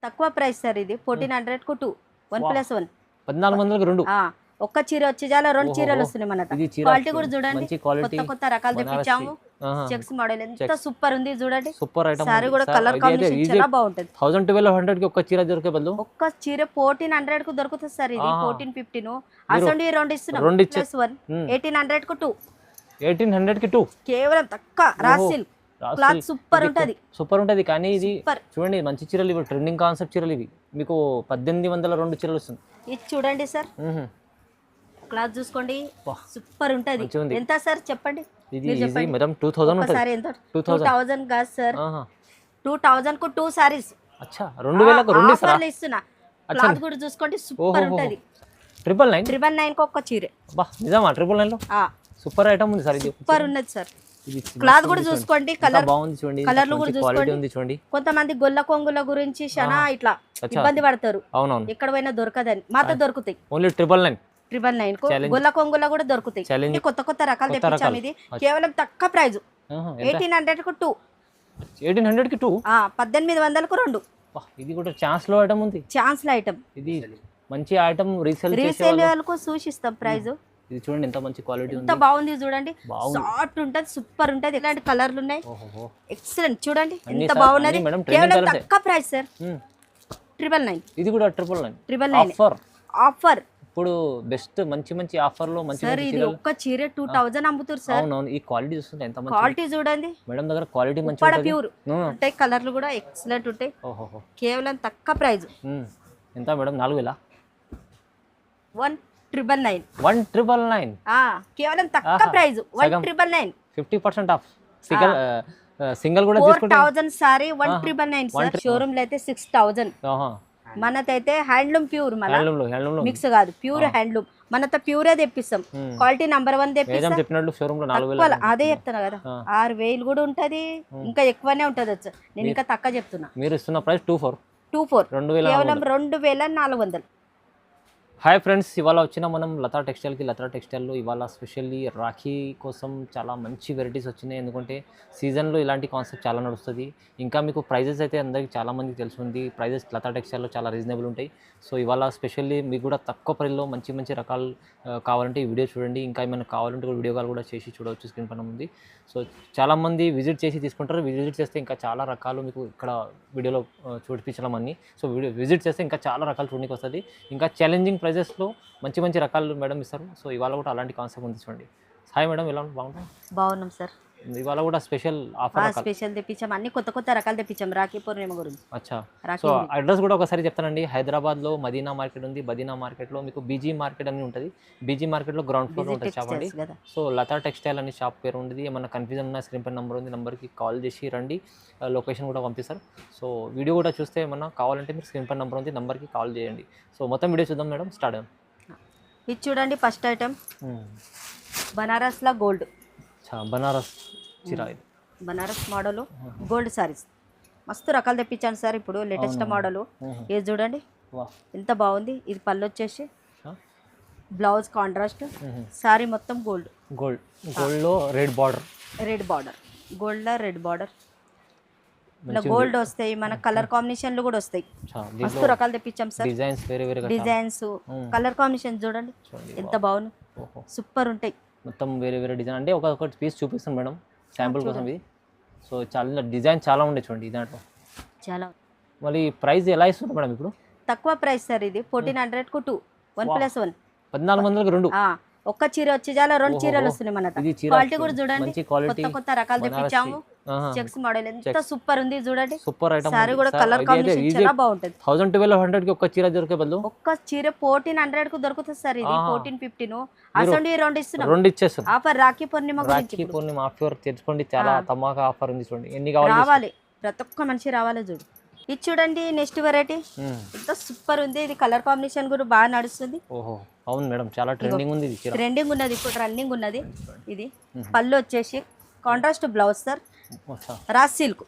తక్కువ price sir ఇది 1400 కు 2 1+1 1400కి 2 ఒక్క చీర వచ్చి చాలా రెండు చీరలు వస్తున్నాయి మనట. క్వాలిటీ కూడా చూడండి, కొత్త కొత్త రకాలు తెప్పించాము. చెక్స్ మోడల్ ఎంత సూపర్ ఉంది చూడండి. Super item. సారీ కూడా కలర్ కాంబినేషన్ చాలా బాగుంటది. 1200 కి ఒక్క చీర దొరికే బదులు ఒక్క చీర 1400 కు దొరుకుతుంది సార్. ఇది 1415 అసలు రెండు ఇస్తున్నాం. +1 1800 కు 2 1800 కి 2 కేవలం తక్కువ రా సిల్క్ క్లాత్ సూపర్ ఉంటది. సూపర్ ఉంటది. కానీ ఇది చూడండి మంచి చీరలు ఇవి, ట్రెండింగ్ కాన్సెప్ట్ చీరలు ఇవి. మీకు 1800 రెండు చీరలు వస్తుంది. ఇది చూడండి సార్, క్లాత్ చూసుకోండి సూపర్ ఉంటది. ఎంత సార్ చెప్పండి? ఇది ఈజీ మేడం 2000 ఉంటది. సారీ ఎంత? 2000 కాదు సార్, 2000 కు 2 సారీస్. అచ్చా 2000 కు 2 ఆఫర్లు ఇస్తున్నా. క్లాత్ కూడా చూసుకోండి సూపర్ ఉంటది. 999 కు ఒక్క చీర. బా నిజమా? 999 లో సూపర్ ఐటమ్ ఉంది సార్. ఇది సూపర్ ఉన్నది సార్. క్లాత్ కూడా చూసుకోండి, కలర్ బాగుంది చూడండి, కలర్లు కూడా చూసుకోండి. కొంతమంది గొల్ల కొంగుల గురించి చాలా ఇట్లా ఇబ్బంది పడతారు. అవునవును, ఎక్కడ పోయినా దొరకదని మాతో దొరుకుతాయి. ఓన్లీ 999 కు గొల్ల కొంగుల కూడా దొరుకుతాయి. కొత్త కొత్త రకాలు తెప్పించాం. ఇది కేవలం తక్కువ ప్రైస్ 1800 కు 2 1800 కి 2 1800 కు 2. ఇది కూడా ఛాన్స్ లో ఐటమ్ ఉంది. ఛాన్స్ లో ఐటమ్ ఇది మంచి ఐటమ్. రీసేల్ వాళ్ళకు సూచిస్తాం ప్రైస్. ఇది చూడండి ఎంత మంచి క్వాలిటీ ఉంది, ఎంత బాగుంది చూడండి. సాఫ్ట్ ఉంటది, సూపర్ ఉంటది. ఇలాంటి కలర్లు ఉన్నాయి, ఎక్సలెంట్. చూడండి ఎంత బాగున్నది. కేవలం తక్కువ ప్రైస్ సార్ 999. ఇది కూడా 999 ఆఫర్. ఇప్పుడు బెస్ట్ మంచి మంచి ఆఫర్ లో మంచి సార్ ఇది ఒక్క చీర 2000 అమ్ముతారు సార్. అవునవును, ఈ క్వాలిటీ చూస్తుంటే ఎంత మంచి క్వాలిటీ చూడండి. మేడం దగ్గర క్వాలిటీ మంచి ఉంటది, ప్యూర్ ఉంటాయి. కలర్లు కూడా ఎక్సలెంట్ ఉంటాయి. కేవలం తక్కువ ప్రైస్. ఎంత మేడం? 4000 1999 కేవలం తక్కువ ప్రైస్ 1999. 50% ఆఫ్. సింగిల్ కూడా తీసుకుంటే 4000 సారీ 1999 సార్. షోరూమ్ లో అయితే 6000. మనతైతే హ్యాండ్లూమ్ ప్యూర్, మన మిక్స్ కాదు, ప్యూర్ హ్యాండ్లూమ్. మనతో ప్యూరే తెప్పిస్తాం. Quality number 1 తెప్పిస్తాం. చెప్పినట్లు షోరూమ్ లో 4000. అదే చెప్తున్నా కదా, 6000 కూడా ఉంటది, ఇంకా ఎక్కువనే ఉంటది. నేను ఇంకా తక్కువ చెప్తున్నా. మీరు ఇస్తున్న ప్రైస్ 24 కేవలం 2400. హాయ్ ఫ్రెండ్స్, ఇవాళ వచ్చిన మనం లతా టెక్స్టైల్కి. లతా టెక్స్టైల్లో ఇవాళ స్పెషల్లీ రాఖీ కోసం చాలా మంచి వెరైటీస్ వచ్చినాయి. ఎందుకంటే సీజన్లో ఇలాంటి కాన్సెప్ట్ చాలా నడుస్తుంది. ఇంకా మీకు ప్రైజెస్ అయితే అందరికీ చాలామందికి తెలుసుంది. ప్రైజెస్ లతా టెక్స్టైల్లో చాలా రీజనబుల్ ఉంటాయి. సో ఇవాళ స్పెషల్లీ మీకు కూడా తక్కువ ప్రైస్లో మంచి మంచి రకాలు కావాలంటే ఈ వీడియో చూడండి. ఇంకా ఏమైనా కావాలంటే కూడా వీడియో కాల్ కూడా చేసి చూడవచ్చు, స్క్రీన్ పైన ఉంది. సో చాలామంది విజిట్ చేసి తీసుకుంటారు. విజిట్ చేస్తే ఇంకా చాలా రకాలు మీకు ఇక్కడ వీడియోలో చూపించడం అన్నీ. సో వీడియో విజిట్ చేస్తే ఇంకా చాలా రకాలు చూడడానికి వస్తుంది. ఇంకా ఛాలెంజింగ్ ప్రైజెస్లో మంచి మంచి రకాలు మేడం ఇస్తారు. సో ఇవాళ కూడా అలాంటి కాన్సెప్ట్ ఉంది చూడండి. హాయ్ మేడం, ఎలా బాగున్నాం సార్. ఇవాళ కూడా స్పెషల్ ఆఫర్ స్పెషల్ తెప్పించాం. అన్ని కొత్త కొత్త రకాలు తెప్పించాం రాఖీ పూర్ణిమ గురించి. అచ్చా, సో అడ్రస్ కూడా ఒకసారి చెప్తానండి. హైదరాబాద్లో మదీనా మార్కెట్ ఉంది. మదీనా మార్కెట్లో మీకు బీజీ మార్కెట్ అని ఉంటుంది. బీజీ మార్కెట్లో గ్రౌండ్ ఫ్లోర్ ఉంటుంది షాప్ అండి. సో లతా టెక్స్టైల్ అని షాప్ పేరు ఉంటుంది. ఏమన్నా కన్ఫ్యూజన్ ఉన్న స్క్రీన్ పై నెంబర్ ఉంది, నెంబర్కి కాల్ చేసి రండి. లొకేషన్ కూడా పంపిస్తారు. సో వీడియో కూడా చూస్తే ఏమన్నా కావాలంటే మీరు స్క్రీన్ పై నెంబర్ ఉంది, నెంబర్కి కాల్ చేయండి. సో మొత్తం వీడియో చూద్దాం మేడం, స్టార్ట్. ఇది చూడండి ఫస్ట్ ఐటమ్ బనారస్లో గోల్డ్. బనారస్ చీర, బనారస్ మోడల్ గోల్డ్ సారీస్ మస్తు రకాలు తెప్పించాను సార్. ఇప్పుడు లేటెస్ట్ మోడల్ ఇది చూడండి ఎంత బాగుంది. ఇది పళ్ళు వచ్చేసి బ్లౌజ్ కాంట్రాస్ట్, సారీ మొత్తం గోల్డ్. గోల్డ్లో రెడ్ బార్డర్. గోల్డ్లో రెడ్ బార్డర్. ఇలా గోల్డ్ వస్తాయి, మన కలర్ కాంబినేషన్లు కూడా వస్తాయి. మస్తు రకాలు తెప్పించాం సార్. డిజైన్స్ కలర్ కాంబినేషన్ చూడండి ఎంత బాగుంది, సూపర్ ఉంటాయి. మొత్తం వేరే వేరే డిజైన్. అంటే ఒక్కొక్క పీస్ చూపిస్తాను మేడం శాంపుల్ కోసం ఇది. సో చాలా డిజైన్ చాలా ఉండే చూడండి దాంట్లో చాలా. మళ్ళీ ప్రైస్ ఎలా ఇస్తుంది మేడం? ఇప్పుడు తక్కువ ప్రైస్ సార్. ఇది 1400 కు 2 1+1 1400కి 2. ఒక్క చీర వచ్చి చాలా రెండు చీరలు వస్తున్నాయి మనట. క్వాలిటీ కూడా చూడండి, కొత్త కొత్త రకాలు తెప్పించాము. చెక్స్ మోడల్ ఎంత సూపర్ ఉంది చూడండి. Super item. సారీ కూడా కలర్ కాంబినేషన్ చాలా బాగుంటది. 1200 కి ఒక్క చీర దొరికే బదులు ఒక్క చీర 1400 కు దొరుకుతుంది సార్. ఇది 1415 అసలు రెండు ఇస్తున్నాం. రెండు ఇచ్చేస్తాం. ఆఫర్ రాఖీ పూర్ణిమ గురించి. రాఖీ పూర్ణిమ ఆఫర్ తెలుసుకోండి, చాలా తమాకా ఆఫర్ ఉంది చూడండి. ఎన్ని కావాలి రావాలి, ప్రతి ఒక్క మనిషి రావాలి చూడు. ఇది చూడండి నెక్స్ట్ వెరైటీ ఎంత సూపర్ ఉంది. ఇది కలర్ కాంబినేషన్ కూడా బాగా నడుస్తుంది. ఓహో అవును మేడం, చాలా ట్రెండింగ్ ఉంది. ట్రెండింగ్ ఉన్నది, ఇప్పుడు రన్నింగ్ ఉన్నది. ఇది పళ్ళు వచ్చేసి contrast blouse sir. Raw silk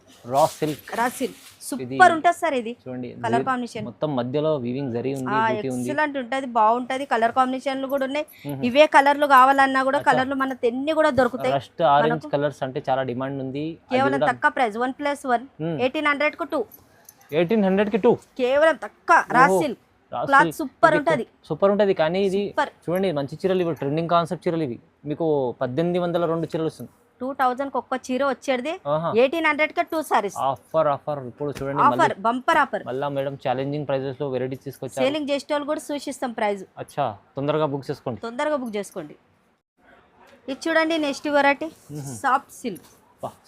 super ఉంటుంది సార్. ఇది చూడండి కలర్ కాంబినేషన్ మొత్తం మధ్యలో వీవింగ్ జరీ ఉంది, ఎక్సలెంట్ ఉంటది, బాగుంటది. కలర్ కాంబినేషన్లు కూడా ఉన్నాయి. ఇవే కలర్లు కావాలన్నా కూడా కలర్లు మన ఎన్ని కూడా దొరుకుతాయి. ఫస్ట్ ఆరెంజ్ కలర్స్ అంటే చాలా డిమాండ్ ఉంది. కేవలం తక్కువ ప్రైస్ 1+1 1800 కు 2 1800 కి 2 కేవలం తక్కువ రా సిల్క్ క్లాత్ సూపర్ ఉంటది. సూపర్ ఉంటది. కానీ ఇది చూడండి మంచి చీరలు ఇవి, ట్రెండింగ్ కాన్సెప్ట్ చీరలు ఇవి. మీకు 1802 చీరలు వస్తుంది. 2000 కి ఒక్క చీర వచ్చేది, 1800 కి 2 సారీస్. ఆఫర్ ఇప్పుడు చూడండి, ఆఫర్ బంపర్ ఆఫర్. మళ్ళా మేడం ఛాలెంజింగ్ ప్రైజెస్ లో వెరైటీస్ తీసుకొచ్చారు. సేలింగ్ చేసే వాళ్ళు కూడా సూచిస్తాం ప్రైస్. అచ్చా, తొందరగా బుక్ చేసుకోండి. ఇది చూడండి next variety soft silk.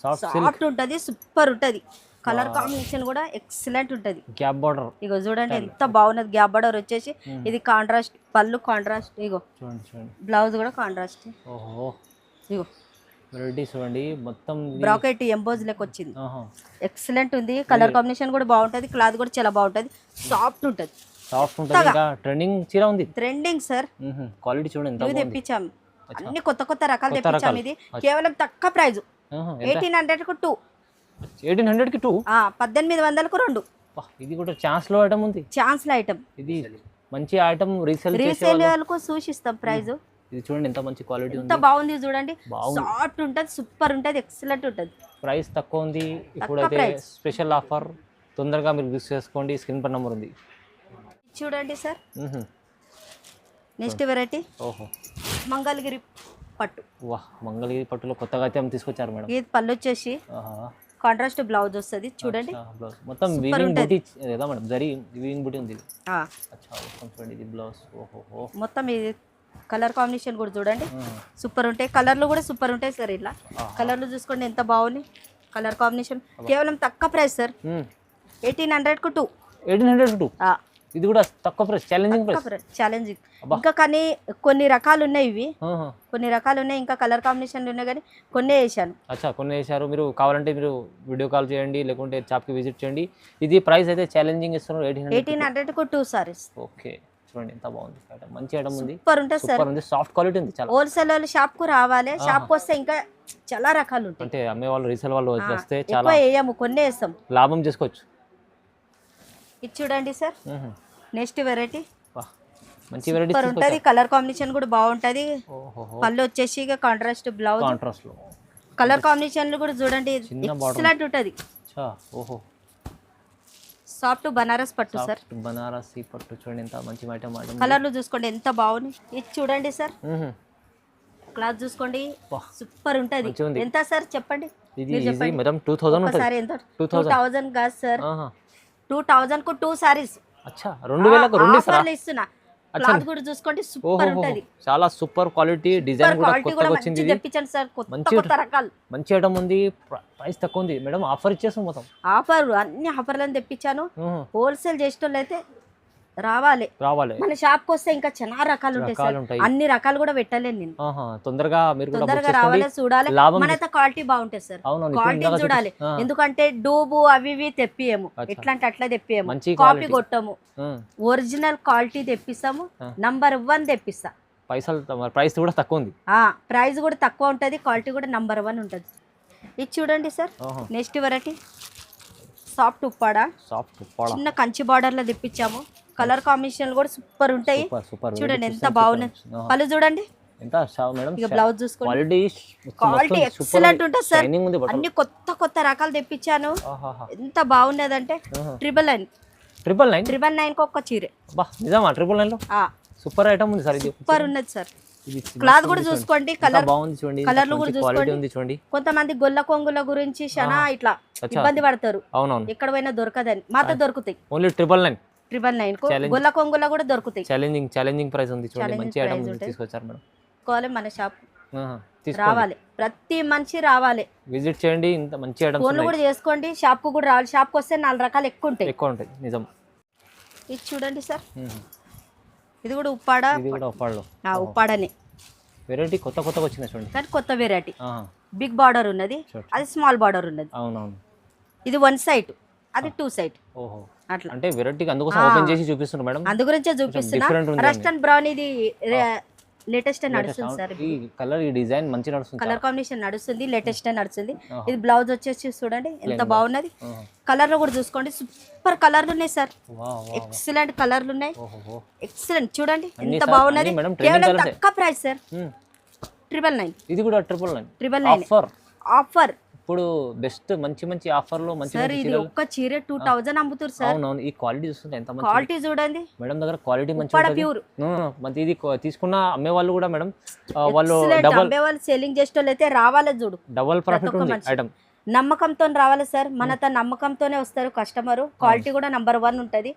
Soft ఉంటది, సూపర్ ఉంటది. కలర్ కాంబినేషన్ కూడా ఎక్సలెంట్ ఉంటది. గ్యాప్ బార్డర్ ఇగో చూడండి ఎంత బాగున్నది. గ్యాప్ బార్డర్ వచ్చేసి ఇది కాంట్రాస్ట్ పళ్ళు, కాంట్రాస్ట్. ఇగో చూడండి బ్లౌజ్ కూడా కాంట్రాస్ట్. ఓహో, ఇగో వెరైటీ చూడండి, మొత్తం బ్రాకెట్ ఎంబోజ్ లెక్క వచ్చింది. ఎక్సలెంట్ ఉంది. కలర్ కాంబినేషన్ కూడా బాగుంటది. క్లాత్ కూడా చాలా బాగుంటది. సాఫ్ట్ ఉంటది. ఇంకా ట్రెండింగ్ చీర ఉంది. Trending sir. క్వాలిటీ చూడండి ఎంత ఇవి తెప్పించాం. అన్ని కొత్త రకాలు తెప్పించాం. ఇది కేవలం తక్కువ ప్రైస్ 1800 కు 2. 1800 కి 2. 1800 కు 2. ఇది కూడా ఛాన్స్ లో ఐటమ్ ఉంది. ఛాన్స్ లో ఐటమ్. ఇది మంచి ఐటమ్ రీసేల్ వాళ్ళకు సూచిస్తాం ప్రైస్. ఇది చూడండి ఎంత మంచి క్వాలిటీ ఉంది. ఎంత బాగుంది చూడండి. సాఫ్ట్ ఉంటది, సూపర్ ఉంటది, ఎక్సలెంట్ ఉంటది. ప్రైస్ తక్కువ ఉంది. ఇప్పుడైతే స్పెషల్ ఆఫర్, తొందరగా మీరు బుక్ చేసుకోండి. స్క్రీన్ పర్ నంబర్ ఉంది. చూడండి సార్ నెక్స్ట్ వెరైటీ. ఓహో, మంగళగిరి పట్టు. వాహ్, మంగళగిరి పట్టులో కొత్తగా అయితే తీసుకొచ్చారు మేడం. ఇది పళ్ళు వచ్చేసి కాంట్రాస్ట్ బ్లౌజ్ వస్తుంది. చూడండి మొత్తం వీవింగ్ బూటీ ఏదా మేడం, జరీ వీవింగ్ బూటీ ఉంది. అచ్చా, చూడండి ఇది బ్లౌజ్. ఓహో, మొత్తం ఇది కలర్ కాంబినేషన్ కూడా చూడండి సూపర్ ఉంటాయి. కలర్లు కూడా సూపర్ ఉంటాయి సార్. ఇలా కలర్లు చూసుకోండి ఎంత బాగుంది. కలర్ కాంబినేషన్ కేవలం తక్కువ ప్రైస్ సార్. 1800 కు 2. 1800 కు 2. ఇది కూడా తక్కువ ప్రైస్, ఛాలెంజింగ్. ఇంకా కానీ కొన్ని రకాలు ఉన్నాయి. ఇవి కొన్ని రకాలు ఉన్నాయి. ఇంకా కలర్ కాంబినేషన్ ఉన్నాయి కానీ కొన్ని వేసాను. అచ్చా, కొన్ని వేసారు. మీరు కావాలంటే మీరు వీడియో కాల్ చేయండి, లేకుంటే షాప్కి విజిట్ చేయండి. ఇది ప్రైస్ అయితే ఛాలెంజింగ్ ఇస్తున్నారు. 1800 కు 2 సారీస్. ఓకే, చూడండి ఎంత బాగుంది. మంచి ఐటమ్ ఉంది. సూపర్ ఉంటుంది సార్. సాఫ్ట్ క్వాలిటీ ఉంది. చాలా హోల్సేల్ వాళ్ళు షాప్ కు రావాలి. షాప్ కు వస్తే ఇంకా చాలా రకాలు ఉంటాయి. అంటే అమ్మే వాళ్ళు, రీసేల్ వాళ్ళు వస్తే చాలా వేయము, కొన్ని వేస్తాం, లాభం చేసుకోవచ్చు. ఇది చూడండి సార్ నెక్స్ట్ వెరైటీ. మంచి వెరైటీ ఉంటది. కలర్ కాంబినేషన్ కూడా బాగుంటది. పళ్ళు వచ్చేసి ఇక కాంట్రాస్ట్ బ్లౌజ్. కాంట్రాస్ట్ లో కలర్ కాంబినేషన్ కూడా చూడండి ఎక్సలెంట్ ఉంటది. ఓహో, సాఫ్ట్ బనారస్ పట్టు సార్. బనారసి పట్టు చూడండి ఎంత మంచి ఐటమ్. కలర్లు చూసుకోండి ఎంత బాగుంది. ఇది చూడండి సార్ క్లాత్ చూసుకోండి సూపర్ ఉంటది. ఎంత సార్ చెప్పండి. మేడం 2000 ఒకసారి ఎంత? 2000 కాదు సార్, 2000 కు 2 సారీస్. అచ్చా, 2000 కు 2 ఆఫర్లు ఇస్తున్నా. క్లాత్ కూడా చూసుకోండి సూపర్ ఉంటది. చాలా సూపర్ క్వాలిటీ, డిజైన్ కూడా కొత్తగా వచ్చింది. తెప్పించండి సార్ కొత్త రకాలు. మంచి ఐటమ్ ఉంది. ప్రైస్ తక్కువ ఉంది మేడం. ఆఫర్ ఇచ్చేసాం మొత్తం. ఆఫర్ అన్ని ఆఫర్లను తెప్పించాను. హోల్సేల్ చేసేటోళ్ళు అయితే రావాలి. మన షాప్ కి వస్తే ఇంకా చాలా రకాలు ఉంటాయి సార్. అన్ని రకాలు కూడా పెట్టలేను నేను. తొందరగా రావాలి, చూడాలి. మనతో క్వాలిటీ బాగుంటుంది సార్. క్వాలిటీ చూడాలి. ఎందుకంటే డూబు అవి ఇవి తెప్పియము, ఎట్లా అంటే అట్లా తెప్పియము. కాపీ కొట్టము, ఒరిజినల్ క్వాలిటీ తెప్పిస్తాము. నంబర్ 1 తెప్పిస్తా. ప్రైస్ కూడా తక్కువ ఉంది. ప్రైస్ కూడా తక్కువ ఉంటది, క్వాలిటీ కూడా నంబర్ 1 ఉంటది. ఇది చూడండి sir next variety soft Uppada. చిన్న కంచి బార్డర్ లో తెప్పించాము. కలర్ కాంబినేషన్ కూడా సూపర్ ఉంటాయి. చూడండి ఎంత బాగున్నాయి. పళ్ళు చూడండి. బ్లౌజ్ చూసుకోండి. క్వాలిటీ ఎక్సలెంట్ ఉంటుంది సార్. అన్ని కొత్త రకాలు తెప్పించాను. ఎంత బాగున్నదంటే 999 కు ఒక్క చీర. సూపర్ ఐటమ్ ఉంది సార్. ఇది సూపర్ ఉన్నది సార్. క్లాత్ కూడా చూసుకోండి. కలర్ బాగుంది చూడండి. కలర్లు కూడా చూసుకోండి. కొంతమంది గొల్ల కొంగుల గురించి చాలా ఇట్లా ఇబ్బంది పడతారు. ఎక్కడ పోయినా దొరకదని, మాతో దొరుకుతాయి. ఓన్లీ 999 కు గొల్ల కొంగుల కూడా దొరుకుతాయి. ఛాలెంజింగ్ ప్రైస్ ఉంది చూడండి. మంచి ఐటమ్ తీసుకొచ్చారు మేడం. కావాలి మన షాప్ రావాలి. ప్రతి మనిషి రావాలి, విజిట్ చేయండి. ఇంత మంచి ఐటమ్స్ ఫోన్ కూడా చేసుకోండి. షాప్ కు కూడా రావాలి. షాప్ కు వస్తే 4 రకాలు ఎక్కువ ఉంటాయి. నిజం. ఇది చూడండి సార్. ఇది కూడా ఉప్పాడనే వెరైటీ. కొత్తగా వచ్చింది చూడండి. కానీ కొత్త వెరైటీ. బిగ్ బార్డర్ ఉన్నది, అది స్మాల్ బార్డర్ ఉన్నది. అవునవును. ఇది 1 సైడ్, అది 2 సైడ్. ఓహో, అట్లా అంటే వెరైటీ అందుకోసం ఓపెన్ చేసి చూపిస్తున్నారు మేడం. అందుగురించే చూపిస్తున్నా. రస్ట్ అండ్ బ్రౌన్ ఇది లేటెస్ట్ నడుస్తుంది సార్. ఈ కలర్, ఈ డిజైన్ మంచి నడుస్తుంది. కలర్ కాంబినేషన్ నడుస్తుంది, లేటెస్ట్ నడుస్తుంది. ఇది బ్లౌజ్ వచ్చేసి చూడండి ఎంత బాగున్నది. కలర్ లో కూడా చూసుకోండి. సూపర్ కలర్లు ఉన్నాయి సార్. ఎక్సలెంట్ కలర్లు ఉన్నాయి. ఎక్సలెంట్ చూడండి ఎంత బాగున్నది. కేవలం తక్కువ ప్రైస్ సార్. 999. ఇది కూడా 999 ఆఫర్. ఇప్పుడు బెస్ట్ మంచి మంచి ఆఫర్లో మంచి సార్ మంచి ఇది చీరలు ఒక్క చీర 2000 అమ్ముతారు సార్. అవునవును. ఈ క్వాలిటీ చూస్తుంటే ఎంత మంచి క్వాలిటీ చూడండి, మేడం దగ్గర క్వాలిటీ మంచి ఉప్పాడ ఉంటుంది. ప్యూర్ మంచి ఇది తీసుకున్న అమ్మే వాళ్ళు కూడా మేడం వాళ్ళు ఎక్సలెంట్. డబల్ అమ్మే వాళ్ళు సెల్లింగ్ చేసేటోళ్ళు అయితే రావాలి చూడు, డబల్ ప్రాఫిట్ ఒక్క ఉంది మనిషి. ఐటమ్. నమ్మకంతో రావాలి సార్, మనతో నమ్మకంతోనే వస్తారు కస్టమర్. క్వాలిటీ కూడా నంబర్ 1 ఉంటది.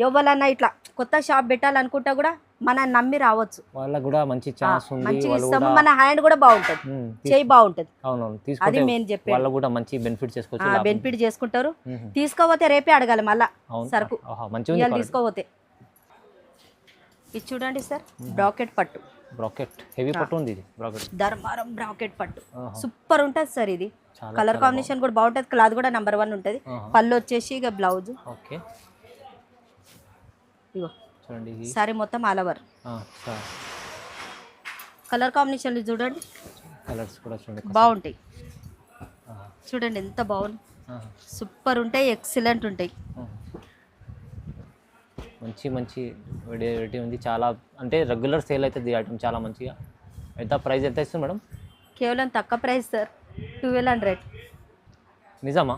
ఎవరన్నా ఇట్లా కొత్త షాప్ పెట్టాలనుకుంటా కూడా మన నమ్మి రావచ్చు. వాళ్ళకి కూడా మంచి ఛాన్స్ ఉంది. మంచిగా వాళ్ళు ఇస్తాము, కూడా మన హ్యాండ్ కూడా బాగుంటది, చేయి బాగుంటది. అవునవును అది తీసుకుంటే మేము చెప్పేది. వాళ్ళు కూడా మంచి బెనిఫిట్ చేసుకోవచ్చు. బెనిఫిట్ చేసుకుంటారు. తీసుకోపోతే రేపే అడగాలి మళ్ళా సరుకు, మంచిగా ఇవాళ తీసుకోపోతే. ఇది చూడండి సార్, బ్రాకెట్ పట్టు, బ్రాకెట్ హెవీ పట్టు ఉంది. ఇది బ్రాకెట్ ధర్మారం బ్రాకెట్ పట్టు సూపర్ ఉంటది సార్. ఇది కలర్ కాంబినేషన్ కూడా బాగుంటది, క్లాత్ కూడా నంబర్ 1 ఉంటది. పళ్ళు వచ్చేసి ఇక బ్లౌజ్. ఓకే ఇగో చూడండి, సారీ మొత్తం ఆల్ ఓవర్. కలర్ కాంబినేషన్ చూడండి, కలర్స్ కూడా చూడండి బాగుంటాయి. చూడండి ఎంత బాగుంది, సూపర్ ఉంటాయి, ఎక్సలెంట్ ఉంటాయి. మంచి మంచి వెరైటీ ఉంది. చాలా అంటే రెగ్యులర్ సేల్ అవుతుంది ఈ ఐటమ్ చాలా మంచిగా. ఎంత ప్రైస్ ఎంత ఇస్తుంది మేడం? కేవలం తక్కువ ప్రైస్ సార్, 1200. నిజమా?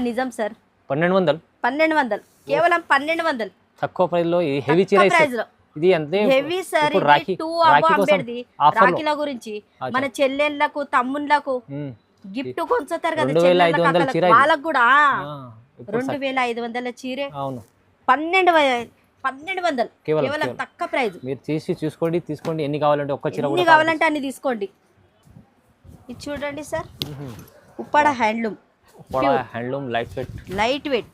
నిజం సార్. 1200 కేవలం 1200 తక్కువ ప్రైస్ లో హెవీ చీర ప్రైస్ లో. ఇది అంతే హెవీ సార్. రాఖీల గురించి మన చెల్లెళ్ళకు తమ్ముళ్ళకు గిఫ్ట్ కొంచుతారు కదా, వాళ్ళకు కూడా 2500 చీరే. అవును 1200 కేవలం తక్కువ ప్రైస్. మీరు తీసుకోండి ఎన్ని కావాలంటే ఒక్క చీర ఎన్ని కావాలంటే అన్ని తీసుకోండి. ఇది చూడండి sir, Uppada handloom, light weight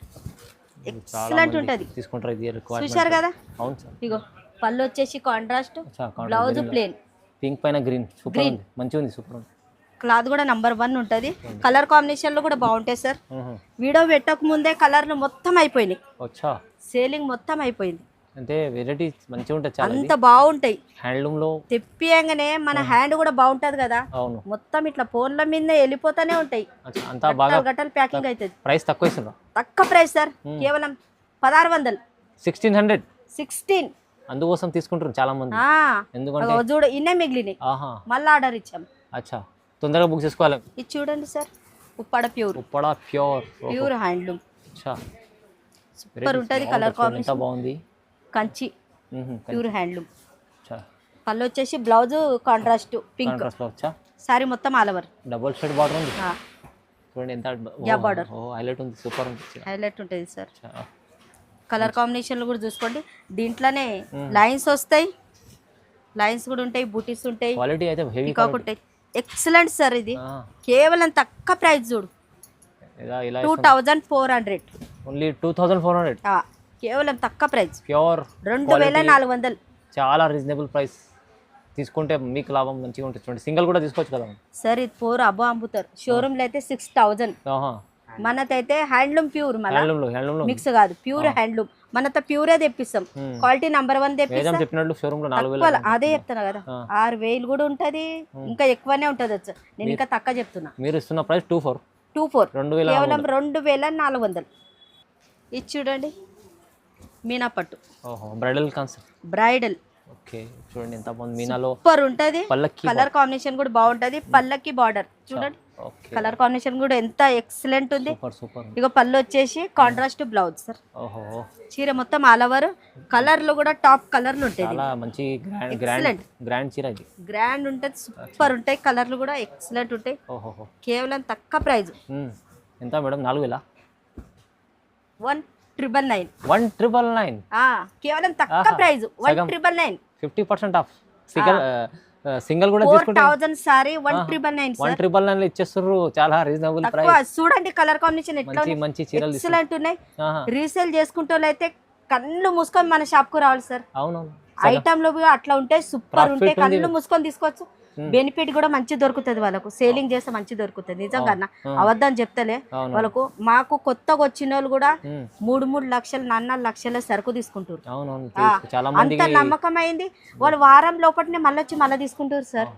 excellent ఉంటది. తీసుకుంటారు ఇది చూశారు కదా. అవును సార్. ఇగో పళ్ళు వచ్చేసి కాంట్రాస్ట్, బ్లౌజ్ ప్లేన్, పింక్ పైన గ్రీన్ సూపర్ ఉంది, మంచిగా ఉంది, సూపర్ ఉంది. క్లాత్ కూడా నంబర్ 1 ఉంటది. కలర్ కాంబినేషన్ లో కూడా బాగుంటాయి సార్. వీడియో పెట్టక ముందే కలర్లు మొత్తం అయిపోయినాయి, సేలింగ్ మొత్తం అయిపోయింది. అంటే వెరైటీస్ మంచిగా ఉంటాయి, చాలా అంత బాగుంటాయి. హ్యాండ్లూమ్ లో తెప్పియంగానే మన హ్యాండ్ కూడా బాగుంటది కదా. అవును మొత్తం ఇట్లా ఫోన్ల మీద వెళ్ళిపోతానే ఉంటాయి. అంతా బాగా గట్టలు ప్యాకింగ్ అవుతుంది. ప్రైస్ తక్కువ ఇస్తున్నా? తక్కువ ప్రైస్ సార్, కేవలం 1600. 1600 అందుకోసం తీసుకుంటారు చాలా మంది. ఎందుకంటే చూడు ఇన్నే మిగిలినాయి, మళ్ళీ ఆర్డర్ ఇచ్చాం. అచ్చా, తొందరగా బుక్ చేసుకోవాలి. ఇది చూడండి sir, Uppada pure handloom super ఉంటది. కలర్ కాంబినేషన్ బాగుంది, కంచి ప్యూర్ హ్యాండ్లూమ్. పళ్ళు వచ్చేసి బ్లౌజ్ కాంట్రాస్ట్ పింక్, సారీ మొత్తం all over double shade border ఉంది. చూడండి ఎంత బార్డర్ హైలైట్ ఉంది, సూపర్ ఉంది, హైలైట్ ఉంటుంది సార్. కలర్ కాంబినేషన్లు కూడా చూసుకోండి. దీంట్లోనే లైన్స్ వస్తాయి, లైన్స్ కూడా ఉంటాయి, బూటీస్ ఉంటాయి, క్వాలిటీ అయితే హెవీ ఉంటాయి. Excellent sir. ఇది కేవలం తక్కువ ప్రైస్ చూడు, 2400. ఓన్లీ 2400 కేవలం తక్కువ ప్రైస్, ప్యూర్ 2400. చాలా రీజనబుల్ ప్రైస్. తీసుకుంటే మీకు లాభం మంచిగా ఉంటుంది. చూడండి సింగిల్ కూడా తీసుకోవచ్చు కదా సార్. ఇది 4 అబ్బో అమ్ముతారు, షోరూమ్లో అయితే 6000. మనతైతే హ్యాండ్లూమ్ ప్యూర్, మిక్స్ కాదు, ప్యూర్ హ్యాండ్లూమ్. మనతో ప్యూరే తెప్పిస్తాం, క్వాలిటీ నంబర్ 1 తెప్పిస్తాం. అదే చెప్తున్నా కదా, 6000 కూడా ఉంటది, ఇంకా ఎక్కువనే ఉంటది. నేను ఇంకా తక్కువ చెప్తున్నా. మీరు ఇస్తున్న ప్రైస్ 2400 కేవలం 2400. ఇది చూడండి, మీనా పట్టు, బ్రైడల్ కాన్సెప్ట్, బ్రైడల్. ఓకే చూడండి ఎంత బాగుంది, మీనాలో సూపర్ ఉంటది. కలర్ కాంబినేషన్ కూడా బాగుంటది, పల్లకి బార్డర్ చూడండి. కలర్ కాంబినేషన్ కూడా ఎంత ఎక్సలెంట్ ఉంది. ఇక పళ్ళు వచ్చేసి కాంట్రాస్ట్ బ్లౌజ్ సార్. చీర మొత్తం ఆల్ ఓవర్ కలర్లు కూడా టాప్ కలర్లు ఉంటాయి. మంచి గ్రాండ్ చీర, గ్రాండ్ ఉంటది, సూపర్ ఉంటాయి. కలర్లు కూడా ఎక్సలెంట్ ఉంటాయి. కేవలం తక్కువ ప్రైస్. ఎంత మేడం? 4000? 1999. కేవలం తక్కువ ప్రైస్, 1999. 50% ఆఫ్. సింగిల్ కూడా 4000 సారీ 1999 సార్. 1999 ఇచ్చేస్తారు, చాలా రీజనబుల్ ప్రైస్. చూడండి కలర్ కాంబినేషన్ ఎట్లా మంచి చీరలు ఎక్సలెంట్ ఉన్నాయి. రీసేల్ చేసుకుంటే అయితే కళ్ళు మూసుకొని మన షాప్ కు రావాలి సార్. అవునవును, ఐటమ్ లో అట్లా ఉంటాయి, సూపర్ ఉంటాయి, కళ్ళు మూసుకొని తీసుకోవచ్చు. బెనిఫిట్ కూడా మంచి దొరుకుతుంది వాళ్ళకు, సేలింగ్ చేస్తే మంచి దొరుకుతుంది. నిజంగా అవద్దని చెప్తలే వాళ్ళకు. మాకు కొత్తగా వచ్చిన వాళ్ళు కూడా 3 లక్షలు 4 లక్షల సరుకు తీసుకుంటారు. అంత నమ్మకం అయింది. వాళ్ళు వారం లోపలనే మళ్ళీ తీసుకుంటారు సార్.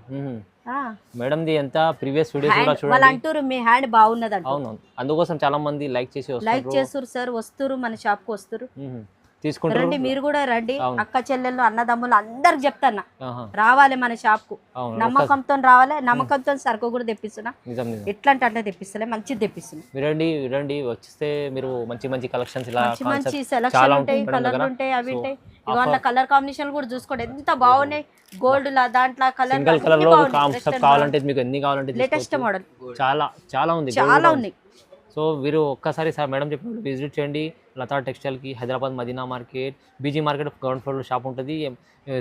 మేడం ది ఎంత ప్రీవియస్ వీడియోస్ కూడా చూడండి, వాళ్ళు అంటారు మీ హ్యాండ్ బాగున్నది అంట. అవును, అందుకోసం చాలా మంది లైక్ చేస్తారు సార్. వస్తారు మన షాప్ కు వస్తారు. తీసుకుంటారు. రండి మీరు కూడా రండి, అవును. అక్క చెల్లెళ్ళు అన్నదమ్ములు అందరికి చెప్తాను, ఆహా. రావాలి మన షాప్ కు, అవును. నమ్మకంతో రావాలి, నమ్మకంతో సరుకు కూడా తెప్పిస్తున్నా, నిజం నిజం. ఎట్లాంటి అంటే తెప్పిస్తలే, మంచిది తెప్పిస్తున్నా. విరండి వచ్చిస్తే మీరు మంచి మంచి కలెక్షన్స్ ఇలా మంచి మంచి concept సెలక్షన్ చాలా ఉంటాయి, ఉంటాయి మేడం కలర్లు దగ్గర. ఉంటాయి, అవి So, ఉంటాయి. ఇవాళ కలర్ కాంబినేషన్ కూడా చూసుకోండి ఎంత బాగున్నాయి, గోల్డ్ లా దాంట్లో కలర్ సింగిల్ కలర్ లో కాన్సెప్ట్ కావాలంటే మీకు ఎన్ని కావాలంటే లేటెస్ట్ తీసుకోవచ్చు. మోడల్ చాలా చాలా ఉంది, gold చాలా కూడా ఉంది. ఉన్నాయి. సో మీరు ఒక్కసారి సార్ మేడం చెప్పినట్టు విజిట్ చేయండి లతా టెక్స్టైల్కి, Hyderabad Madina market, busy market ground floor shop ఉంటుంది.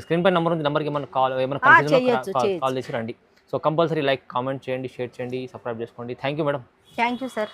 స్క్రీన్ పై నెంబర్ ఉంది, నెంబర్కి ఏమైనా ఏమైనా చేయొచ్చు. కాల్ చేసి రండి. సో కంపల్సరీ లైక్, కామెంట్ చేయండి, షేర్ చేయండి, సబ్స్క్రైబ్ చేసుకోండి. Thank you madam. Thank you sir.